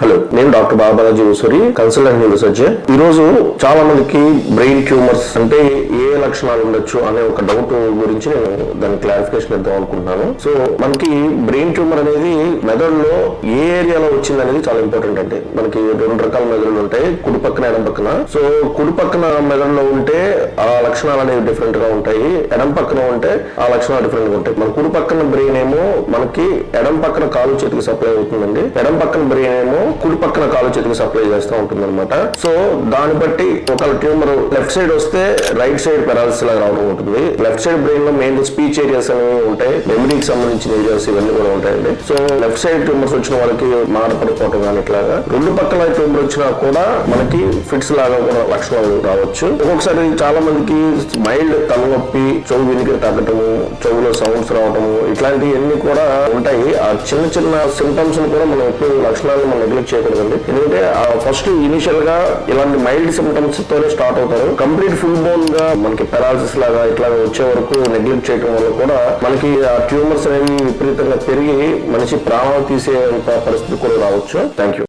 Hello, నేను doctor Babaji Oosuri, consultant neurosurgeon. ఈ రోజు చాలా మందికి బ్రెయిన్ ట్యూమర్స్ అంటే ఏ లక్షణాలు ఉండొచ్చు అనే ఒక డౌట్ గురించి నేను దాని క్లారిఫికేషన్ ఇద్దాం అనుకుంటున్నాను. సో మనకి బ్రెయిన్ ట్యూమర్ అనేది మెదడులో ఏ ఏరియాలో వచ్చింది అనేది చాలా ఇంపార్టెంట్ అండి. మనకి రెండు రకాల మెదడులు ఉంటాయి, కుడి పక్కన ఎడం పక్కన. సో కుడి పక్కన మెదడులో ఉంటే ఆ లక్షణాలు అనేవి డిఫరెంట్ గా ఉంటాయి, ఎడం పక్కన ఉంటే ఆ లక్షణాలు డిఫరెంట్ గా ఉంటాయి. మన కుడి పక్కన బ్రెయిన్ ఏమో మనకి ఎడం పక్కన కాలు చేతికి సప్లై అవుతుందండి, ఎడం పక్కన బ్రెయిన్ ఏమో కుడి పక్కన కాలు చేతికి సప్లై చేస్తూ ఉంటుంది అనమాట. సో దాన్ని బట్టి ఒక ట్యూమర్ లెఫ్ట్ సైడ్ వస్తే రైట్ సైడ్ పెరాలసిస్ లాగా రావడం ఉంటుంది. లెఫ్ట్ సైడ్ బ్రెయిన్ లో మెయిన్ స్పీచ్ ఏరియాస్ అనేవి ఉంటాయి, మెమరీకి సంబంధించిన ఏరియాస్ ఇవన్నీ కూడా ఉంటాయండి. సో లెఫ్ట్ సైడ్ ట్యూమర్స్ వచ్చిన వాళ్ళకి మారపడిపోవటం కానీ ఇట్లాగా, రెండు పక్కల ట్యూమర్ వచ్చినా కూడా మనకి ఫిట్స్ లాగా కూడా లక్షణాలు రావచ్చు. ఒక్కొక్కసారి చాలా మందికి మైల్డ్ తలనొప్పి, చెవు వినికిడి తగ్గటము, చెవులో సౌండ్స్ రావటము, ఇట్లాంటివన్నీ కూడా ఉంటాయి. ఆ చిన్న చిన్న సింటమ్స్ కూడా మనం ఎప్పుడు లక్షణాలను మనం నెగ్లెక్ట్ చేయకూడదండి. ఎందుకంటే ఫస్ట్ ఇనిషియల్ గా ఇలాంటి మైల్డ్ సింటమ్స్ తోనే స్టార్ట్ అవుతారు. కంప్లీట్ ఫుల్ బోన్ గా మనకి పెరాలసిస్ లాగా ఇట్లా వచ్చే వరకు నెగ్లెక్ట్ చేయడం వల్ల కూడా మనకి ఆ ట్యూమర్స్ అనేవి విపరీతంగా పెరిగి మనిషి ప్రాణాలు తీసే పరిస్థితి కూడా రావచ్చు. Thank you.